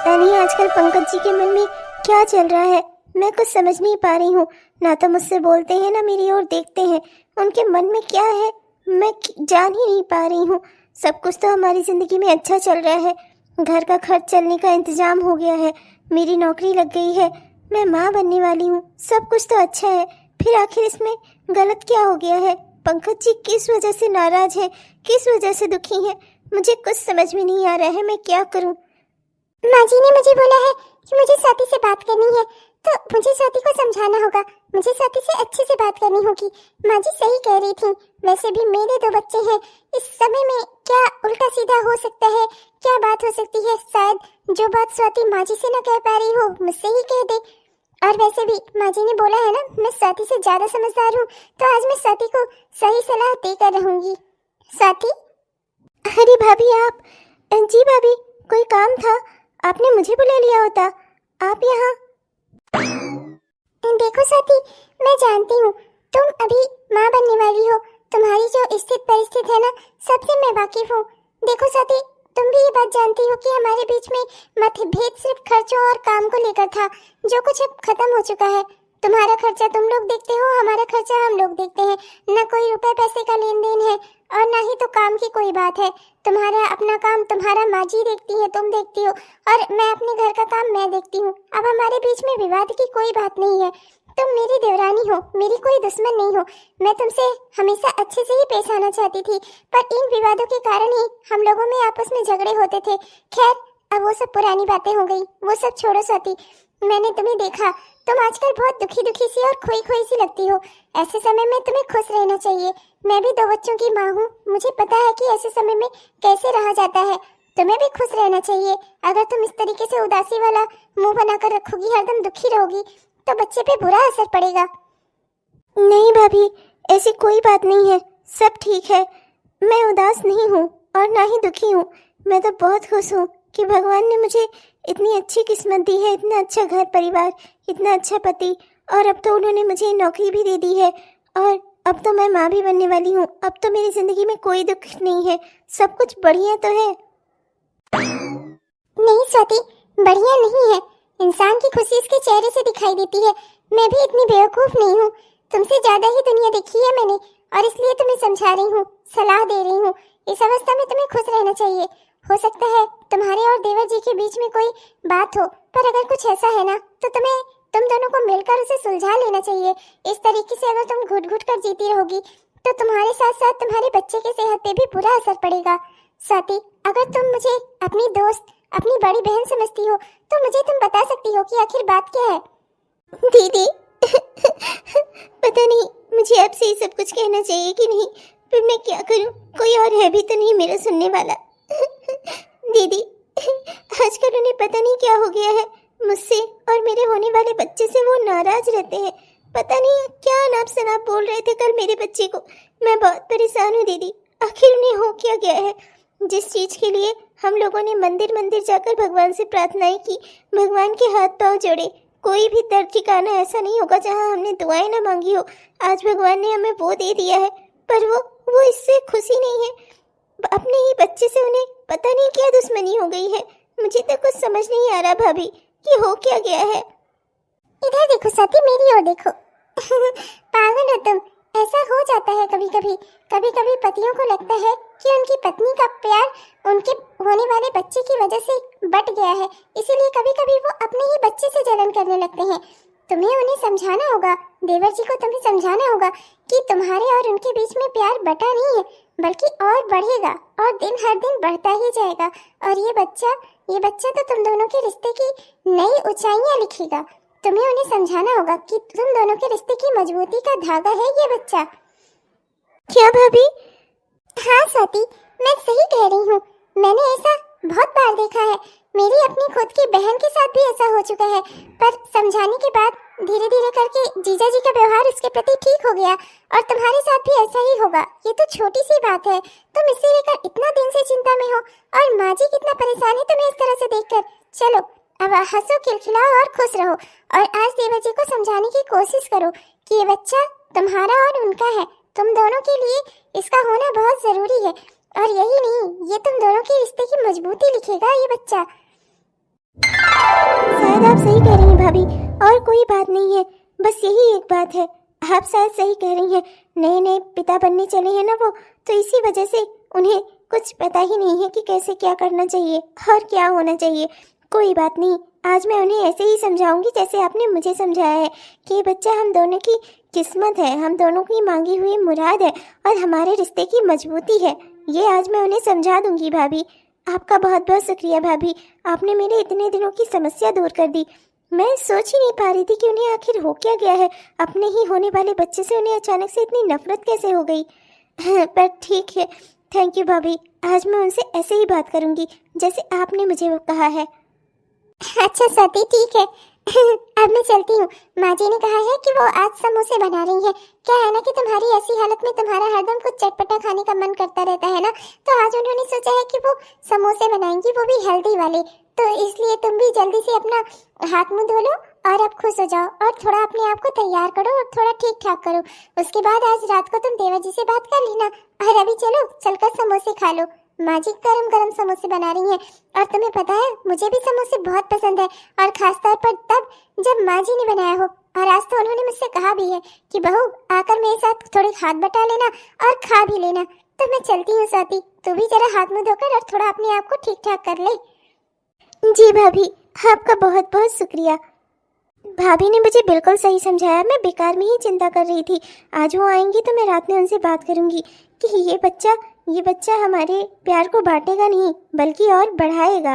पता नहीं आजकल पंकज जी के मन में क्या चल रहा है, मैं कुछ समझ नहीं पा रही हूँ। ना तो मुझसे बोलते हैं ना मेरी ओर देखते हैं, उनके मन में क्या है मैं जान ही नहीं पा रही हूँ। सब कुछ तो हमारी ज़िंदगी में अच्छा चल रहा है, घर का खर्च चलने का इंतज़ाम हो गया है, मेरी नौकरी लग गई है, मैं माँ बनने वाली हूँ, सब कुछ तो अच्छा है। फिर आखिर इसमें गलत क्या हो गया है? पंकज जी किस वजह से नाराज़ हैं, किस वजह से दुखी हैं, मुझे कुछ समझ में नहीं आ रहा है, मैं क्या करूँ। माँ जी ने मुझे बोला है कि मुझे स्वाति से बात करनी है, तो मुझे स्वाति को समझाना होगा, मुझे स्वाति से अच्छे से बात करनी होगी। माँ जी सही कह रही थी, वैसे भी मेरे 2 बच्चे हैं, इस समय में क्या उल्टा सीधा हो सकता है, क्या बात हो सकती है, शायद जो बात स्वाति माँ जी से न कह पा रही हो मुझसे ही कह दे। और वैसे भी माँ जी ने बोला है ना, मैं स्वाति से ज्यादा समझदार हूँ, तो आज मैं स्वाति को सही सलाह देकर रहूंगी। स्वाति। अरे भाभी आप, जी भाभी कोई काम था, आपने मुझे बुला लिया होता, आप यहाँ। देखो स्वाति, मैं जानती हूँ तुम अभी माँ बनने वाली हो, तुम्हारी जो स्थित परिस्थिति है ना, सबसे मैं वाकिफ हूँ। देखो स्वाति, तुम भी ये बात जानती हो कि हमारे बीच में मतभेद सिर्फ खर्चों और काम को लेकर था, जो कुछ अब खत्म हो चुका है। तुम्हारा खर्चा तुम लोग देखते हो, हमारा खर्चा हम लोग देखते हैं, न कोई रुपए पैसे का लेन देन है और ना ही तो काम की कोई बात है। तुम्हारा अपना काम तुम्हारा माँ जी देखती है, तुम देखती हो, और मैं अपने घर का काम मैं देखती हूँ। अब हमारे बीच में विवाद की कोई बात नहीं है। तुम मेरी देवरानी हो, मेरी कोई दुश्मन नहीं हो। मैं तुमसे हमेशा अच्छे से ही पेश आना चाहती थी, पर इन विवादों के कारण ही हम लोगों में आपस में झगड़े होते थे। खैर, अब वो सब पुरानी बातें हो गई, वो सब छोड़ो स्वाति। मैंने तुम्हें देखा, तुम आजकल बहुत दुखी दुखी सी और खोई खोई सी लगती हो। ऐसे समय में तुम्हें खुश रहना चाहिए। मैं भी 2 बच्चों की माँ हूँ, मुझे पता है कि ऐसे समय में कैसे रहा जाता है। तुम्हें भी खुश रहना चाहिए। अगर तुम इस तरीके से उदासी वाला मुंह बनाकर रखोगी, हरदम दुखी रहोगी, तो बच्चे पे बुरा असर पड़ेगा। नहीं भाभी, ऐसी कोई बात नहीं है, सब ठीक है, मैं उदास नहीं हूँ और ना ही दुखी हूँ। मैं तो बहुत खुश हूँ कि भगवान ने मुझे इतनी अच्छी किस्मत दी है, इतना अच्छा घर परिवार, इतना अच्छा पति, और अब तो उन्होंने मुझे नौकरी भी दे दी है, और अब तो मैं माँ भी बनने वाली हूँ। अब तो मेरी ज़िंदगी में कोई दुख नहीं है, सब कुछ बढ़िया तो है। नहीं स्वाति, बढ़िया नहीं है। इंसान की खुशी इसके चेहरे से दिखाई देती है। मैं भी इतनी बेवकूफ नहीं हूँ, तुमसे ज्यादा ही दुनिया देखी है मैंने, और इसलिए तुम्हें समझा रही हूँ, सलाह दे रही हूँ। इस अवस्था में तुम्हें खुश रहना चाहिए। हो सकता है तुम्हारे और देवर जी के बीच में कोई बात हो, पर अगर कुछ ऐसा है ना, तो तुम दोनों को मिलकर उसे सुलझा लेना चाहिए। इस तरीके से अगर तुम घुट घुट कर जीती रहोगी, तो तुम्हारे साथ साथ तुम्हारे बच्चे की सेहत पे भी बुरा असर पड़ेगा। स्वाति, अगर तुम मुझे अपनी दोस्त, अपनी बड़ी बहन समझती हो, तो मुझे तुम बता सकती हो कि आखिर बात क्या है। दीदी पता नहीं मुझे आपसे ये सब कुछ कहना चाहिए कि नहीं, फिर मैं क्या करूं, कोई और है भी तो नहीं मेरा सुनने वाला। दीदी आजकल उन्हें पता नहीं क्या हो गया है, मुझसे और मेरे होने वाले बच्चे से वो नाराज रहते हैं। पता नहीं क्या अनाप शनाप बोल रहे थे कल मेरे बच्चे को। मैं बहुत परेशान हूँ दीदी, आखिर उन्हें हो क्या गया है? जिस चीज़ के लिए हम लोगों ने मंदिर मंदिर जाकर भगवान से प्रार्थनाएं की, भगवान के हाथ पांव जोड़े, कोई भी दर ठिकाना ऐसा नहीं होगा जहां हमने दुआएं ना मांगी हो। आज भगवान ने हमें वो दे दिया है, पर वो इससे खुशी नहीं है। अपने ही बच्चे से उन्हें पता नहीं क्या दुश्मनी हो गई है। मुझे तो कुछ समझ नहीं आ रहा भाभी कि हो क्या गया है। इधर देखो स्वाति, मेरी ओर देखो। पागल हो तुम, ऐसा हो जाता है कभी कभी। कभी कभी पतियों को लगता है कि उनकी पत्नी का प्यार उनके होने वाले बच्चे की वजह से बट गया है, इसीलिए कभी कभी वो अपने ही बच्चे से जलन करने लगते हैं। तुम्हें उन्हें समझाना होगा, देवर जी को तुम्हें समझाना होगा कि तुम्हारे और उनके बीच में प्यार बटा नहीं है, बल्कि और बढ़ेगा, और दिन हर दिन बढ़ता ही जाएगा। और ये बच्चा तो तुम दोनों के रिश्ते की नई ऊंचाइयां लिखेगा। तुम्हें उन्हें समझाना होगा कि तुम दोनों के रिश्ते की मजबूती का धागा है ये बच्चा। क्या भाभी? हाँ स्वाति, मैं सही कह रही हूँ। मैंने ऐसा बहुत बार देखा है, मेरी अपनी खुद की बहन के साथ भी ऐसा हो चुका है, पर समझाने के बाद धीरे धीरे करके जीजा जी का व्यवहार उसके प्रति ठीक हो गया, और तुम्हारे साथ भी ऐसा ही होगा। ये तो छोटी सी बात है, तुम इससे लेकर इतना दिन से चिंता में हो, और माँ जी कितना परेशान है तुम्हें इस तरह से देखकर। चलो अब हंसो, खिलखिलाओ और खुश रहो, और आज देवर जी को समझाने की कोशिश करो कि ये बच्चा तुम्हारा और उनका है। तुम दोनों के लिए इसका होना बहुत जरूरी है, और यही नहीं, ये तुम दोनों के रिश्ते की मजबूती लिखेगा ये बच्चा। शायद आप सही कह रही हैं भाभी, और कोई बात नहीं है, बस यही एक बात है। आप शायद सही कह रही हैं, नए नए पिता बनने चले हैं ना वो, तो इसी वजह से उन्हें कुछ पता ही नहीं है कि कैसे क्या करना चाहिए और क्या होना चाहिए। कोई बात नहीं, आज मैं उन्हें ऐसे ही समझाऊंगी जैसे आपने मुझे समझाया है कि ये बच्चा हम दोनों की किस्मत है, हम दोनों की मांगी हुई मुराद है और हमारे रिश्ते की मजबूती है। ये आज मैं उन्हें समझा दूंगी भाभी। आपका बहुत बहुत शुक्रिया भाभी, आपने मेरे इतने दिनों की समस्या दूर कर दी। मैं सोच ही नहीं पा रही थी कि उन्हें आखिर हो क्या गया है, अपने ही होने वाले बच्चे से उन्हें अचानक से इतनी नफरत कैसे हो गई। पर ठीक है, थैंक यू भाभी, आज मैं उनसे ऐसे ही बात करूंगी जैसे आपने मुझे वो कहा है। अच्छा स्वाति, ठीक है। अब मैं चलती हूँ। माँ जी ने कहा है कि वो आज समोसे बना रही है। क्या है ना कि तुम्हारी ऐसी हालत में तुम्हारा हरदम कुछ चटपटा खाने का मन करता रहता है ना, तो आज उन्होंने सोचा है कि वो समोसे बनाएंगी, वो भी हेल्दी वाले। तो इसलिए तुम भी जल्दी से अपना हाथ मुंह धो लो और अब खुश हो जाओ और थोड़ा अपने आप को तैयार करो और थोड़ा ठीक ठाक करो। उसके बाद आज रात को तुम देवर जी से बात कर लेना और अभी चलो चलकर समोसे खा लो। माँ जी गरम गरम समोसे बना रही हैं और तुम्हें पता है मुझे भी समोसे बहुत पसंद है, और खासतौर पर तब जब माँ जी ने बनाया हो। और आज तो उन्होंने मुझसे कहा भी है कि बहू आकर मेरे साथ थोड़े हाथ बटा लेना और खा भी लेना। तो मैं चलती हूँ स्वाति, तू भी जरा हाथ मुंह धोकर और थोड़ा अपने आप को ठीक ठाक कर ले। जी भाभी, आपका बहुत बहुत शुक्रिया। भाभी ने मुझे बिल्कुल सही समझाया, मैं बेकार में ही चिंता कर रही थी। आज वो आएंगी तो मैं रात में उनसे बात करूंगी कि ये बच्चा हमारे प्यार को बांटेगा नहीं बल्कि और बढ़ाएगा।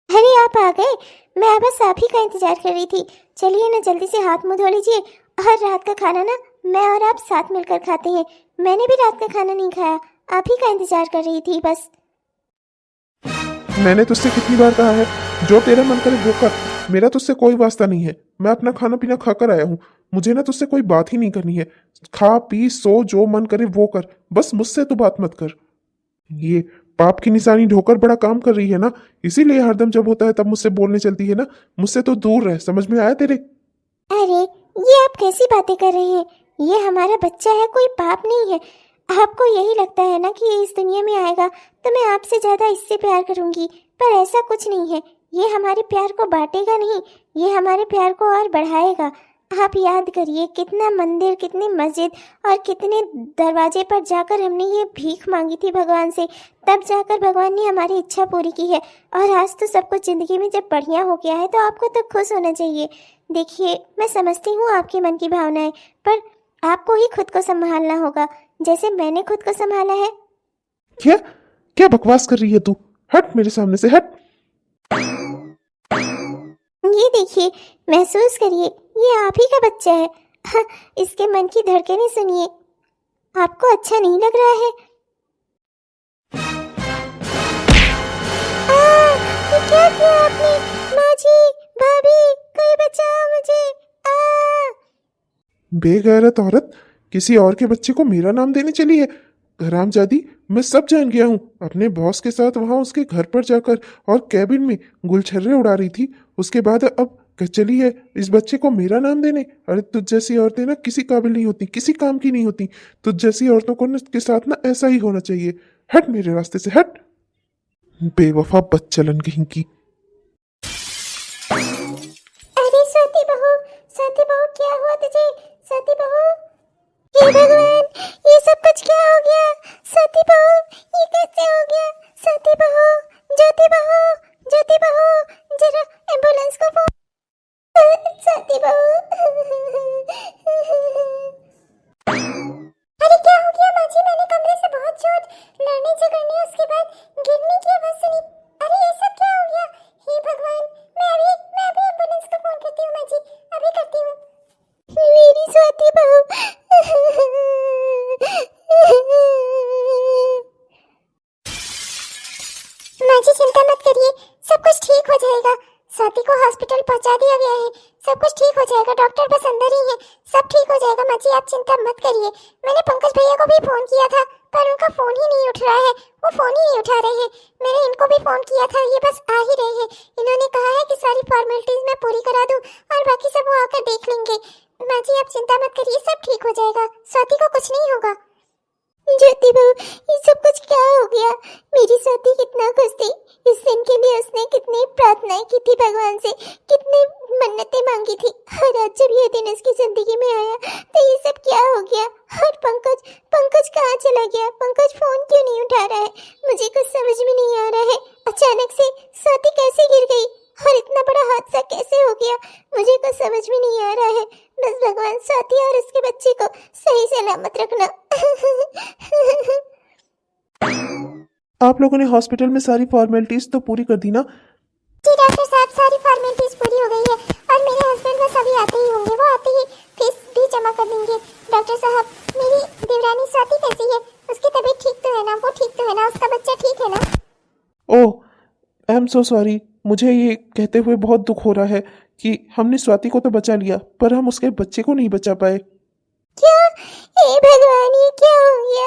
अरे आप आ गए, मैं बस आप ही का इंतजार कर रही थी। चलिए ना जल्दी से हाथ मुंह धो लीजिए, और रात का खाना ना मैं और आप साथ मिलकर खाते हैं। मैंने भी रात का खाना नहीं खाया, आप ही का इंतजार कर रही थी बस। मैंने तुझसे कितनी बार कहा है, जो तेरा मन करे वो कर। मेरा तुझसे कोई वास्ता नहीं है, मैं अपना खाना पीना खाकर आया हूँ। मुझे ना तुझसे कोई बात ही नहीं करनी है। खा पी सो, जो मन करे वो कर, बस मुझसे तो बात मत कर। ये पाप की निशानी ढोकर बड़ा काम कर रही है ना, इसीलिए हरदम जब होता है तब मुझसे बोलने चलती है ना। मुझसे तो दूर रह, समझ में आया तेरे? अरे ये आप कैसी बातें कर रहे हैं, ये हमारा बच्चा है, कोई पाप नहीं है। आपको यही लगता है ना कि ये इस दुनिया में आएगा तो मैं आपसे ज्यादा इससे प्यार करूंगी, पर ऐसा कुछ नहीं है। ये हमारे प्यार को बांटेगा नहीं, ये हमारे प्यार को और बढ़ाएगा। आप याद करिए कितना मंदिर, कितनी मस्जिद और कितने दरवाजे पर जाकर हमने ये भीख मांगी थी भगवान से, तब जाकर भगवान ने हमारी इच्छा पूरी की है। और आज तो सब कुछ जिंदगी में जब बढ़िया हो गया है तो आपको तो खुश होना चाहिए। देखिए मैं समझती हूँ आपके मन की भावनाएं, पर आपको ही खुद को संभालना होगा जैसे मैंने खुद को संभाला है। क्या क्या बकवास कर रही है तू? हट मेरे सामने से, हट। ये देखिए, महसूस करिए, ये आप ही का बच्चा है। हाँ, इसके मन की धड़कनें सुनिए। आपको अच्छा नहीं लग रहा है? ये क्या किया आपने? माँ जी, भाभी, कोई बचाओ मुझे। बेगैरत औरत, किसी और के बच्चे को मेरा नाम देने चली है। हरामजादी, मैं सब जान गया हूँ। अपने बॉस के साथ वहां उसके घर पर जाकर और कैबिन में गुलछर्रे उड़ा रही थी, उसके बाद अब चली है इस बच्चे को मेरा नाम देने। अरे तुझ जैसी औरतें ना किसी काबिल नहीं होती, किसी काम की नहीं होती। तुझ जैसी औरतों को के साथ ना ऐसा ही होना चाहिए। हट मेरे रास्ते से, हट। बेवफा बच्चलन कहीं की। अरे स्वाति बहू क्या हुआ तुझे? स्वाति बहू, हे भगवान, ये सब कुछ क्या हो गया? स्वाति बहू, ये कैसे हो गया? स्वाति बहू, ज्योति बहू, जरा एम्बुलेंस को फोन। स्वाति बहू। अरे क्या हो गया माँ जी? मैंने कमरे से बहुत जोर लड़ने झगड़ने उसके बाद गिरने की आवाज सुनी। अरे ये सब क्या हो गया? हे भगवान, मैं अभी एम्बुलेंस को फोन करती हूँ माँ जी, अभी करती हूँ। मेरी स्वाति बहू। माँ जी चिंता मत करिए, सब कुछ ठीक हो जाएगा। स्वाति को हॉस्पिटल पहुंचा दिया गया है, सब कुछ ठीक हो जाएगा। डॉक्टर बस अंदर ही है, सब ठीक हो जाएगा माँ जी, आप चिंता मत करिए। मैंने पंकज भैया को भी फोन किया था पर उनका फोन ही नहीं उठ रहा है, वो फोन ही नहीं उठा रहे हैं। मैंने इनको भी फोन किया था, ये बस आ ही रहे हैं। इन्होंने कहा है कि सारी फॉर्मेलिटीज मैं पूरी करा दूं और बाकी सब वो आकर देख लेंगे। माँ जी आप चिंता मत करिए, सब ठीक हो जाएगा, स्वाति को कुछ नहीं होगा। ज्योति बहू, ये सब कुछ क्या हो गया? मेरी स्वाति कितना खुश थी। इस दिन के लिए उसने कितनी प्रार्थनाएं की थी भगवान से, कितनी मन्नतें मांगी थी, और आज जब ये दिन उसकी जिंदगी में आया तो ये सब क्या हो गया? और पंकज, पंकज कहाँ चला गया? पंकज फोन क्यों नहीं उठा रहा है? मुझे कुछ समझ में नहीं आ रहा है। अचानक से स्वाति कैसे गिर गई और इतना बड़ा हादसा कैसे हो गया? मुझे कुछ समझ में नहीं आ रहा है। बस भगवान स्वाति और उसके बच्चे को सही सलामत रखना। आप लोगों ने हॉस्पिटल में सारी फॉर्मेलिटीज तो पूरी कर दी ना? जी डॉक्टर साहब, सारी फॉर्मेलिटीज पूरी हो गई है और मेरे हस्बैंड बस अभी आते ही होंगे। वो आते ही फीस भी जमा कर देंगे। डॉक्टर साहब, मेरी देवरानी स्वाति कैसी है? उसकी तबीयत ठीक तो है ना? वो ठीक तो है ना? उसका बच्चा ठीक है ना? ओह, आई एम सो सॉरी। मुझे ये कहते हुए बहुत दुख हो रहा है कि हमने स्वाति को तो बचा लिया पर हम उसके बच्चे को नहीं बचा पाए। क्या? हे भगवान, ये क्या हो गया?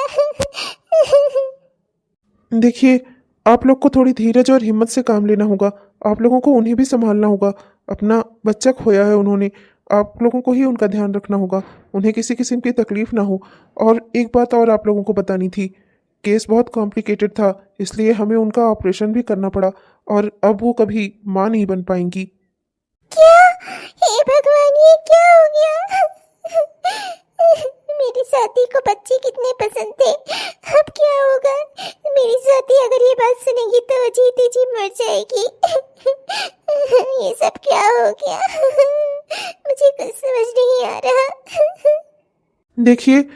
देखिए, आप लोग को थोड़ी धीरज और हिम्मत से काम लेना होगा। आप लोगों को उन्हें भी संभालना होगा। अपना बच्चा खोया है उन्होंने, आप लोगों को ही उनका ध्यान रखना होगा। उन्हें किसी किस्म की तकलीफ ना हो। और एक बात और आप लोगों को बतानी थी, केस बहुत कॉम्प्लिकेटेड था, इसलिए हमें उनका ऑपरेशन भी करना पड़ा और अब वो कभी माँ नहीं बन पाएंगी। क्या? हे भगवान, ये क्या हो गया? मेरी स्वाति को बच्चे कितने पसंद थे, अब क्या होगा? मेरी स्वाति अगर ये बात सुनेगी तो वो जीती जी मर जाएगी। ये सब क्या हो गया? मुझे कुछ समझ नहीं आ रहा। देखिए,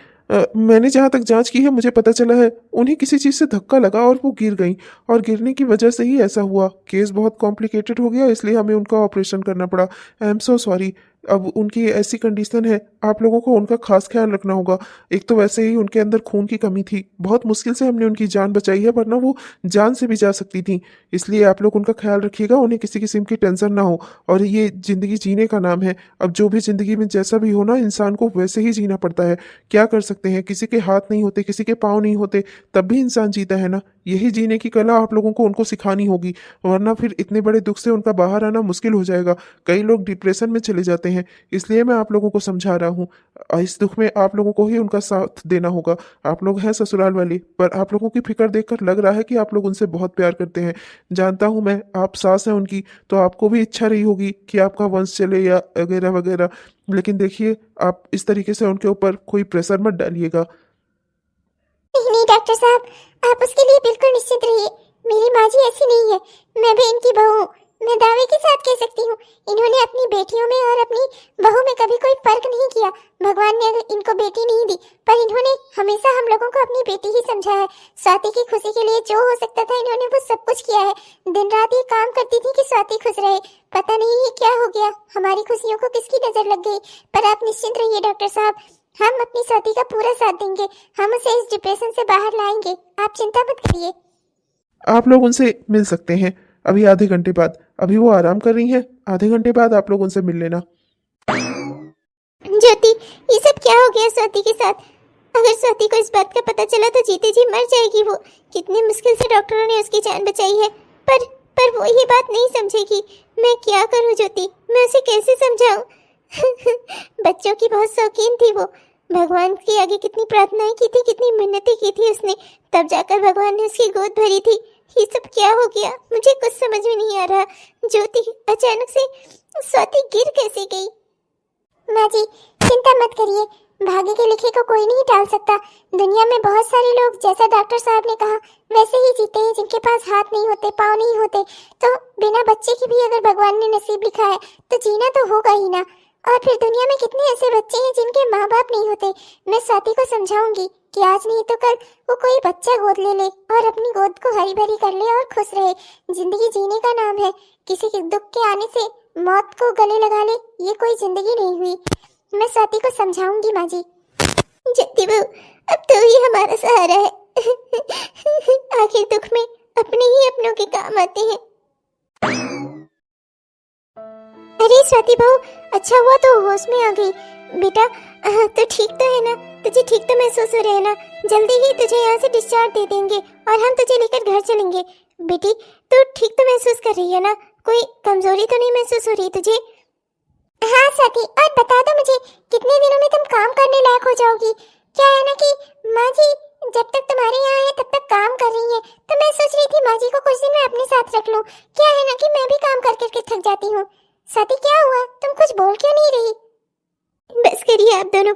मैंने जहाँ तक जांच की है मुझे पता चला है उन्हें किसी चीज़ से धक्का लगा और वो गिर गई और गिरने की वजह से ही ऐसा हुआ। केस बहुत कॉम्प्लिकेटेड हो गया इसलिए हमें उनका ऑपरेशन करना पड़ा। I am so sorry. अब उनकी ऐसी कंडीशन है, आप लोगों को उनका खास ख्याल रखना होगा। एक तो वैसे ही उनके अंदर खून की कमी थी, बहुत मुश्किल से हमने उनकी जान बचाई है, वरना वो जान से भी जा सकती थी। इसलिए आप लोग उनका ख्याल रखिएगा, उन्हें किसी किस्म की टेंशन ना हो। और ये ज़िंदगी जीने का नाम है। अब जो भी ज़िंदगी में जैसा भी हो ना, इंसान को वैसे ही जीना पड़ता है। क्या कर सकते हैं, किसी के हाथ नहीं होते, किसी के पाँव नहीं होते, तब भी इंसान जीता है ना। यही जीने की कला आप लोगों को उनको सिखानी होगी, वरना फिर इतने बड़े दुख से उनका बाहर आना मुश्किल हो जाएगा। कई लोग डिप्रेशन में चले जाते हैं। इसलिए मैं आप लोगों को समझा रहा हूँ, इस दुख में आप लोगों को ही उनका साथ देना होगा। आप लोग हैं ससुराल वाले, पर आप लोगों की फिक्र देखकर लग रहा है कि आप लोग उनसे बहुत प्यार करते हैं। जानता हूँ मैं, आप सास हैं उनकी, तो आपको भी इच्छा रही होगी कि आपका वंश चले या वगैरह वगैरह। लेकिन देखिए, आप इस तरीके से उनके ऊपर कोई प्रेशर मत डालिएगा। नहीं नहीं डॉक्टर साहब, आप उसके लिए बिल्कुल निश्चित रहिए। मेरी माँ जी ऐसी नहीं है, मैं भी इनकी बहू हूँ। मैं दावे के साथ कह सकती हूँ, इन्होंने अपनी बेटियों में और अपनी बहू में कभी कोई फर्क नहीं किया। भगवान ने इनको बेटी नहीं दी, पर इन्होंने हमेशा हम लोगों को अपनी बेटी ही समझा है। स्वाति की खुशी के लिए जो हो सकता था इन्होंने वो सब कुछ किया है। दिन रात ये काम करती थी कि स्वाति खुश रहे। पता नहीं ये क्या हो गया, हमारी खुशियों को किसकी नजर लग गई। पर आप निश्चिंत रहिए डॉक्टर साहब, हम अपनी स्वाति का पूरा साथ देंगे। हम उसे इस डिप्रेशन से बाहर लाएंगे, आप चिंता मत करिए। आप लोग उनसे मिल सकते हैं अभी आधे घंटे बाद। अभी वो आराम कर रही हैं, आधे घंटे बाद आप लोग उनसे मिल लेना। ज्योति, ये सब क्या हो गया स्वाति के साथ? अगर स्वाति को इस बात का पता चला तो जीते जी मर जाएगी वो। कितनी मुश्किल से डॉक्टरों ने उसकी जान बचाई है, पर वो ये बात नहीं समझेगी। मैं क्या करूं ज्योति, मैं उसे कैसे समझाऊं? बच्चों की बहुत शौकीन थी वो। भगवान के आगे कितनी प्रार्थनाएं की थी, कितनी मिन्नतें की थी उसने, तब जाकर भगवान ने उसकी गोद भरी थी। ये सब क्या हो गया, मुझे कुछ समझ में नहीं आ रहा। ज्योति, अचानक से स्वाति गिर कैसे गई? माँ जी चिंता मत करिए, भाग्य के लिखे को कोई नहीं टाल सकता। दुनिया में बहुत सारे लोग, जैसा डॉक्टर साहब ने कहा, वैसे ही जीते हैं जिनके पास हाथ नहीं होते, पाँव नहीं होते। तो बिना बच्चे के भी अगर भगवान ने नसीब लिखा है तो जीना तो होगा ही ना। और फिर दुनिया में कितने ऐसे बच्चे हैं जिनके माँ बाप नहीं होते। मैं स्वाति को समझाऊंगी कि आज नहीं तो कल वो कोई बच्चा गोद ले ले और अपनी गोद को हरी भरी कर ले और खुश रहे। जिंदगी जीने का नाम है, किसी के दुख के आने से मौत को गले लगा ले, ये कोई जिंदगी नहीं हुई। मैं स्वाति को समझाऊंगी माँ जी। ज्योति बहू, अब तो ही हमारा सहारा है। आखिर दुख में अपने ही अपनों के काम आते हैं। अरे स्वाति बहू, अच्छा हुआ तो होश में आ गई। बेटा तो ठीक तो है ना? तुझे ठीक तो महसूस हो रहा है ना? जल्दी ही तुझे यहाँ से डिस्चार्ज दे देंगे और हम तुझे लेकर घर चलेंगे। बेटी तू ठीक तो महसूस कर रही है ना? कोई कमजोरी तो नहीं महसूस हो रही तुझे? हाँ स्वाति, और बता दो मुझे, कितने दिनों में तुम काम करने लायक हो जाओगी? क्या है ना कि माँ जी, जब तक तुम्हारे यहाँ है तब तक काम कर रही है, तो मैं सोच रही थी माँ जी को कुछ दिन मैं अपने साथ रख लूं। क्या है ना कि मैं भी काम कर करके थक जाती हूँ। स्वाति क्या हुआ, तुम कुछ बोल क्यों नहीं रही? बस करिए आप दोनों,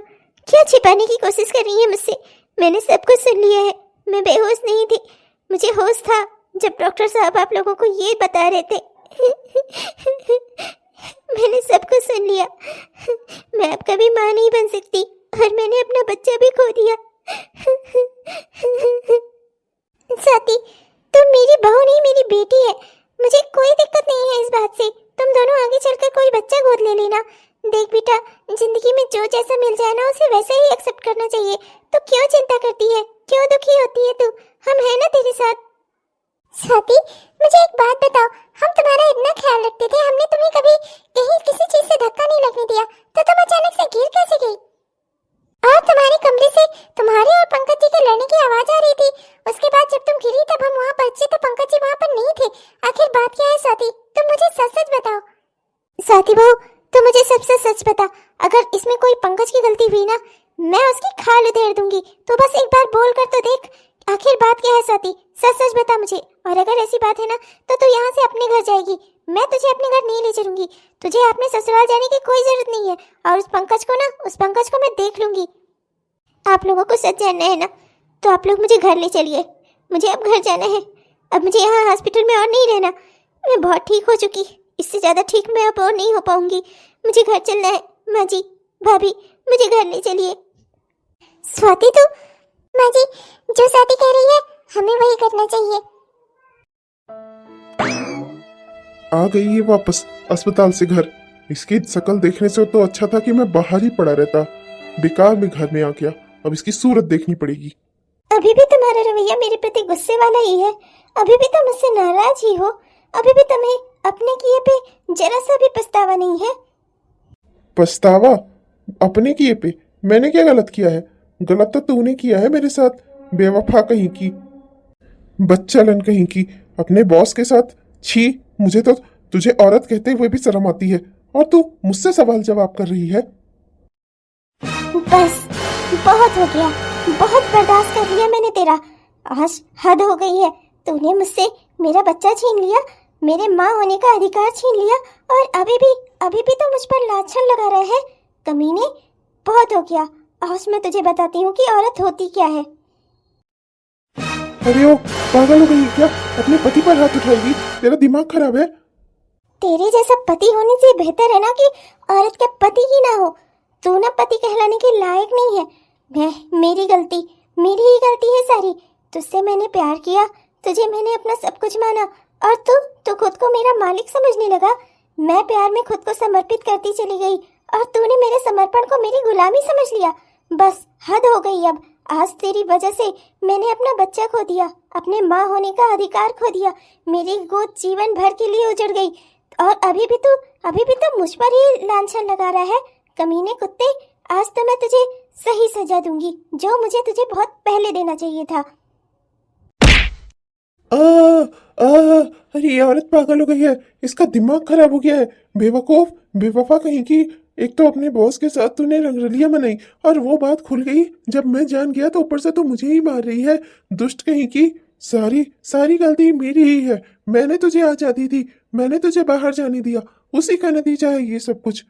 क्या छिपाने की कोशिश कर रही हैं मुझसे? मैंने सब कुछ सुन लिया है। मैं बेहोश नहीं थी, मुझे होश था जब डॉक्टर साहब आप लोगों को ये बता रहे थे। मैंने सब कुछ सुन लिया। मैं अब कभी माँ नहीं बन सकती और मैंने अपना बच्चा भी खो दिया। स्वाति, तुम मेरी बहू नहीं मेरी बेटी है, मुझे कोई दिक्कत नहीं है इस बात से। तुम दोनों आगे चलकर कोई बच्चा गोद ले लेना। देख बेटा, जिंदगी में जो जैसा मिल जाए ना उसे वैसा ही एक्सेप्ट करना चाहिए। तो क्यों चिंता करती है, क्यों दुखी होती है तू? हम है ना तेरे साथ। स्वाति, मुझे एक बात बताओ, हम तुम्हारा इतना ख्याल रखते थे, हमने तुम्हें कभी कहीं किसी चीज से धक्का नहीं लगने दिया, तो तुम अचानक से गिर कैसे गई? और तुम्हारे कमरे से तुम्हारे और पंकज जी के लड़ने की आवाज आ रही थी। उसके बाद जब तुम गिरी तब हम वहाँ पहुंचे तो पंकज जी वहाँ पर नहीं थे। आखिर बात क्या है स्वाति, तुम मुझे सच सच बताओ। स्वाति बहू, तो मुझे सबसे सच बता, अगर इसमें कोई पंकज की गलती हुई ना, मैं उसकी खाल उधेड़ दूंगी। तो बस एक बार बोल कर तो देख, आखिर बात क्या है स्वाति? सच सच बता मुझे। और अगर ऐसी बात है ना तो तू यहाँ से अपने घर जाएगी, मैं तुझे अपने घर नहीं ले चलूंगी। तुझे अपने ससुराल जाने की कोई जरूरत नहीं है। और उस पंकज को मैं देख लूंगी। आप लोगों को सच जानना है ना, तो आप लोग मुझे घर ले चलिए। मुझे अब घर जाना है। अब मुझे यहाँ हॉस्पिटल में और नहीं रहना। मैं बहुत ठीक हो चुकी, इससे ज्यादा ठीक मैं अब और नहीं हो पाऊंगी। मुझे घर चलना है। माँ जी, भाभी, मुझे घर ले चलिए। स्वाति, तू माँ जी जो स्वाति कह रही है हमें वही करना चाहिए। आ गई है वापस अस्पताल से घर। इसकी शक्ल देखने से तो अच्छा था कि मैं बाहर ही पड़ा रहता। बेकार में घर में आ गया, अब इसकी सूरत देखनी पड़ेगी। अभी भी तुम्हारा रवैया मेरे प्रति गुस्से वाला ही है। अभी भी तुम मुझसे नाराज ही हो। अभी भी तुम्हें अपने किए पे जरा सा भी पछतावा नहीं है। पछतावा? अपने किए पे? मैंने क्या गलत किया है? गलत तो तूने किया है मेरे साथ, बेवफा कहीं की, बच्चालन कहीं की, अपने बॉस के साथ। छी, मुझे तो तुझे औरत कहते हुए भी शर्म आती है, और तू मुझसे सवाल जवाब कर रही है। बस बहुत हो गया, बहुत बर्दाश्त कर लिया मैंने तेरा। आज हद हो गई है। तूने मुझसे मेरा बच्चा छीन लिया, मेरे माँ होने का अधिकार छीन लिया, और अभी भी तो मुझ पर लाछन लगा रहा है। कमीने, बहुत हो गया। आज मैं तुझे बताती हूँ कि औरत होती क्या है। अरे ओ, पागल हो गई है क्या? अपने पति पर हाथ उठाएगी? तेरा दिमाग खराब है? तेरे जैसा पति होने से बेहतर है ना कि औरत के पति ही ना हो। तू ना पति कहलाने के लायक नहीं है। मेरी ही गलती है सारी। तुझसे मैंने प्यार किया, तुझे मैंने अपना सब कुछ माना, और तू खुद को मेरा मालिक समझने लगा। मैं प्यार में खुद को समर्पित करती चली गई, और तूने मेरे समर्पण को मेरी गुलामी समझ लिया। बस हद हो गई अब। आज तेरी वजह से मैंने अपना बच्चा खो दिया, अपने माँ होने का अधिकार खो दिया। मेरी गोद जीवन भर के लिए उजड़ गई, और अभी भी तो मुझ पर ही लांछन लगा रहा है। कमीने कुत्ते, आज तो मैं तुझे सही सजा दूंगी, जो मुझे तुझे बहुत पहले देना चाहिए था। अरे ये औरत पागल हो गई है, इसका दिमाग खराब हो गया है। बेवकूफ, बेवफा कहीं की। एक तो अपने बॉस के साथ तूने रंगरलियां मनाई, और वो बात खुल गई जब मैं जान गया तो ऊपर से तो मुझे ही मार रही है। दुष्ट कहीं की। सारी गलती मेरी ही है। मैंने तुझे आजादी दी, मैंने तुझे बाहर जाने दिया, उसी का नतीजा है ये सब कुछ।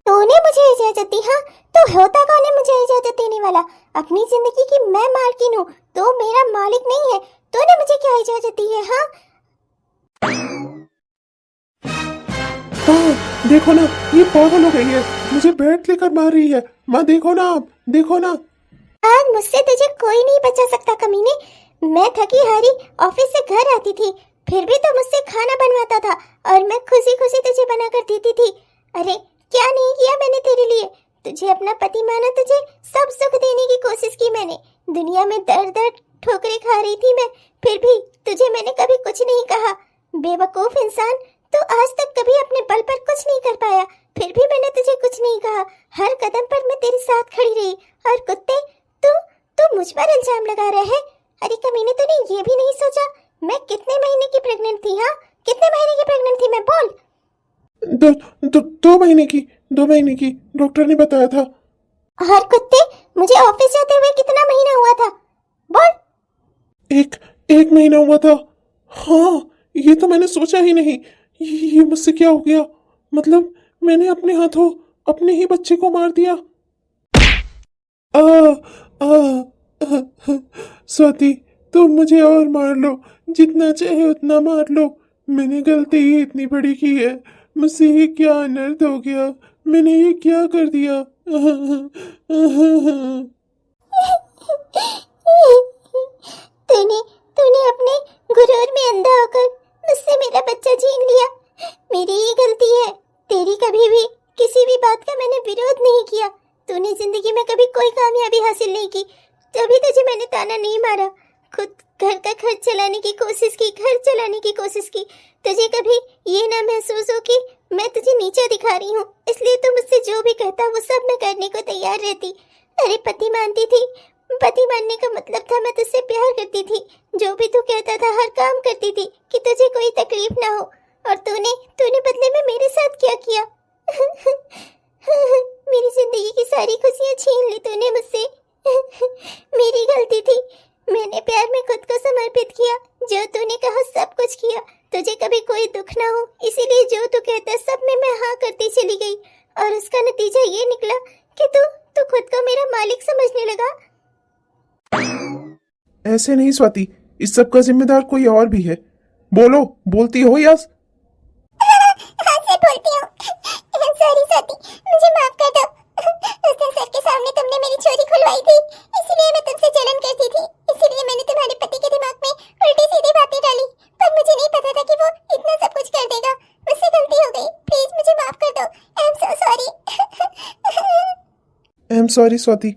तूने मुझे इजाजत दी? हाँ, तो होता कौन है मुझे इजाजत देने वाला? अपनी जिंदगी की मैं मालकिन हूँ, तो मेरा मालिक नहीं है। तूने मुझे क्या इजाजत दी है? हाँ, देखो ना, ये पागल हो गई है, मुझे बैट लेकर मार रही है। माँ देखो ना, आप देखो ना। आज मुझसे तुझे कोई नहीं बचा सकता कमीने। मैं थकी हारी ऑफिस से घर आती थी, फिर भी तो मुझसे खाना बनवाता था, और मैं खुशी खुशी तुझे बनाकर देती थी। अरे क्या नहीं किया मैंने तेरे लिए? तुझे अपना पति माना, तुझे सब सुख देने की कोशिश की मैंने। दुनिया में दर्द दर्द ठोकरें खा रही थी मैं, फिर भी तुझे मैंने कभी कुछ नहीं कहा। बेवकूफ इंसान, तो आज तक कभी अपने बल पर कुछ नहीं कर पाया, फिर भी मैंने तुझे कुछ नहीं कहा। हर कदम पर मैं तेरे साथ खड़ी रही। और कुत्ते, तू मुझ पर इल्जाम लगा रहा है। अरे कमीने, तूने ये भी नहीं सोचा मैं कितने महीने की प्रेग्नेंट थी? हाँ, कितने महीने की प्रेग्नेंट थी मैं? बोल। 2 महीने की डॉक्टर ने बताया था। और कुत्ते, मुझे ऑफिस जाते हुए कितना महीना हुआ था? बोल। एक महीना हुआ था। हाँ, ये तो मैंने सोचा ही नहीं। ये मुझसे क्या हो गया? मतलब मैंने अपने हाथों अपने ही बच्चे को मार दिया। आ, आ, आ, स्वाति, तुम मुझे और मार लो, जितना चाहे उतना मार लो। मैंने गलती ही इतनी बड़ी की है। मुझसे ये क्या अनर्थ हो गया? मैंने ये क्या कर दिया? तूने तूने अपने गुरूर में अंधा होकर मुझसे मेरा बच्चा छीन लिया। मेरी ये गलती है। तेरी कभी भी किसी भी बात का मैंने विरोध नहीं किया। तूने जिंदगी में कभी कोई कामयाबी हासिल नहीं की, तभी तुझे मैंने ताना नहीं मारा। खुद घर का खर्च चलाने की कोशिश की, घर चलाने की कोशिश की। तुझे कभी ये ना महसूस हो कि मैं तुझे नीचा दिखा रही हूँ, इसलिए तू मुझसे जो भी कहता वो सब मैं करने को तैयार रहती। अरे पति मानती थी। पति मानने का मतलब था मैं तुझसे प्यार करती थी। जो भी तू कहता था हर काम करती थी कि तुझे कोई तकलीफ ना हो। और तूने तूने बदले में मेरे साथ क्या किया? मेरी जिंदगी की सारी खुशियां छीन ली तूने मुझसे। मेरी गलती थी। मैंने प्यार में खुद को समर्पित किया। जो तूने कहा सब कुछ किया। तुझे कभी कोई दुख ना हो, इसीलिए जो तू कहता सब में मैं हाँ करती चली गई। और उसका नतीजा ये निकला कि तू खुद को मेरा मालिक समझने लगा। ऐसे नहीं स्वाति, इस सब का जिम्मेदार कोई और भी है। बोलो, बोलती हो या? हाँ सर, बोलती हूँ। सॉरी स्वाति, मुझे माफ कर दो। उस दिन सर के सामने तुमने मेरी चोरी खुलवाई थी, इसलिए मैं तुमसे जलन करती थी। इसीलिए मैंने तुम्हारे पति के दिमाग में उल्टी सीधी बातें डाली, पर मुझे नहीं पता था कि वो इतना सब कुछ कर देगा। मुझसे गलती हो गई, प्लीज मुझे माफ कर दो। I am so sorry. I am sorry Swati.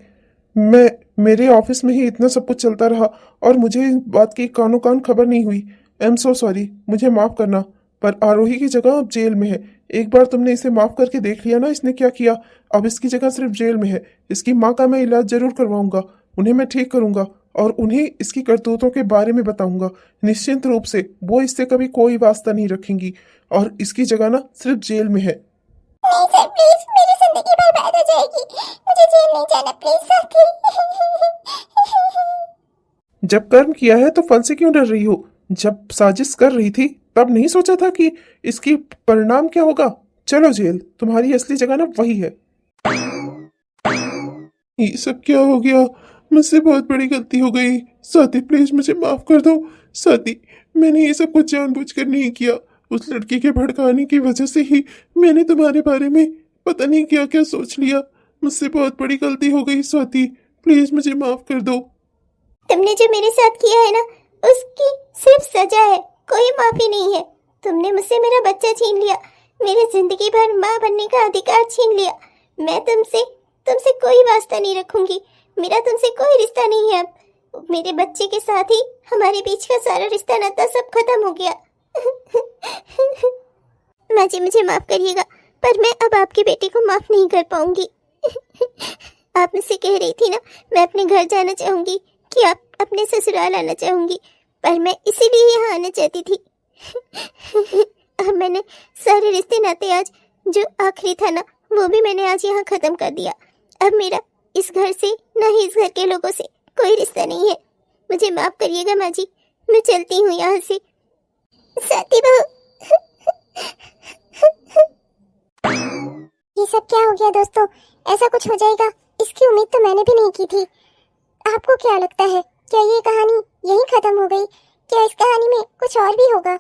मेरे ऑफिस में ही इतना सब कुछ चलता रहा और मुझे इस बात की कानों कान खबर नहीं हुई। आई एम सो सॉरी, मुझे माफ करना। पर आरोही की जगह अब जेल में है। एक बार तुमने इसे माफ करके देख लिया ना इसने क्या किया। अब इसकी जगह सिर्फ जेल में है। इसकी माँ का मैं इलाज जरूर करवाऊंगा, उन्हें मैं ठीक करूंगा और उन्हें इसकी करतूतों के बारे में बताऊंगा। निश्चिंत रूप से वो इससे कभी कोई वास्ता नहीं रखेंगी और इसकी जगह ना सिर्फ जेल में है। नहीं सर, प्लीज, मेरी जिंदगी बर्बाद हो जाएगी। मुझे जेल नहीं जाना, प्लीज साथी। जब कर्म किया है तो फल से क्यों डर रही हो? जब साजिश कर रही थी तब नहीं सोचा था कि इसकी परिणाम क्या होगा? चलो जेल, तुम्हारी असली जगह ना वही है। ये सब क्या हो गया? मुझसे बहुत बड़ी गलती हो गई। स्वाति प्लीज मुझे माफ कर दो। स्वाति, मैंने ये सब कुछ जानबूझकर नहीं किया। उस लड़की के भड़काने की वजह से ही मैंने तुम्हारे बारे में पता नहीं क्या क्या सोच लिया। मुझसे बहुत बड़ी गलती हो गई स्वाति, प्लीज मुझे माफ कर दो। तुमने जो मेरे साथ किया है ना, उसकी सिर्फ सजा है, कोई माफी नहीं है। तुमने मुझसे मेरा बच्चा छीन लिया, मेरी जिंदगी भर माँ बनने का अधिकार छीन लिया। मैं तुमसे कोई वास्ता नहीं रखूंगी। मेरा तुमसे कोई रिश्ता नहीं है अब। मेरे बच्चे के साथ ही हमारे बीच का सारा रिश्ता नाता सब खत्म हो गया। माँ जी मुझे माफ करिएगा, पर मैं अब आपकी बेटी को माफ नहीं कर पाऊंगी। आप मुझसे कह रही थी ना मैं अपने घर जाना चाहूंगी, कि आप अपने ससुराल आना चाहूंगी, पर मैं इसीलिए यहाँ आना चाहती थी। अब मैंने सारे रिश्ते नाते आज जो आखिरी था ना, वो भी मैंने आज यहाँ खत्म कर दिया। अब मेरा इस घर से ना ही इस घर के लोगों से कोई रिश्ता नहीं है। मुझे माफ करिएगा माँ जी, मैं चलती हूँ यहाँ से। साथी बहू। ये सब क्या हो गया दोस्तों? ऐसा कुछ हो जाएगा इसकी उम्मीद तो मैंने भी नहीं की थी। आपको क्या लगता है, क्या ये कहानी यहीं खत्म हो गई? क्या इस कहानी में कुछ और भी होगा?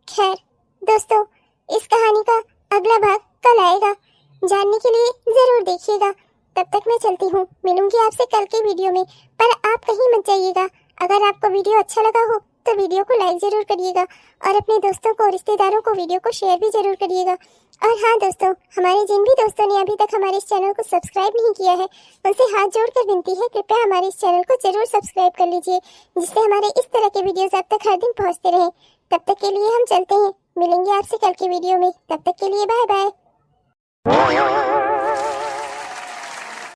खैर दोस्तों, इस कहानी का अगला भाग कल आएगा, जानने के लिए जरूर देखिएगा। तब तक मैं चलती हूँ, मिलूंगी आपसे कल के वीडियो में। पर आप कहीं मत जाइएगा। अगर आपको वीडियो अच्छा लगा हो तो वीडियो को लाइक जरूर करिएगा और अपने दोस्तों को, रिश्तेदारों को वीडियो को शेयर भी जरूर करिएगा। और हाँ दोस्तों, हमारे जिन भी दोस्तों ने अभी तक हमारे इस चैनल को सब्सक्राइब नहीं किया है, उनसे हाथ जोड़कर विनती है, कृपया हमारे इस चैनल को जरूर सब्सक्राइब कर लीजिए, जिससे हमारे इस तरह के वीडियोस आप तक हर दिन पहुँचते रहें। तब तक के लिए हम चलते हैं, मिलेंगे आपसे कल के वीडियो में। तब तक के लिए बाय बाय।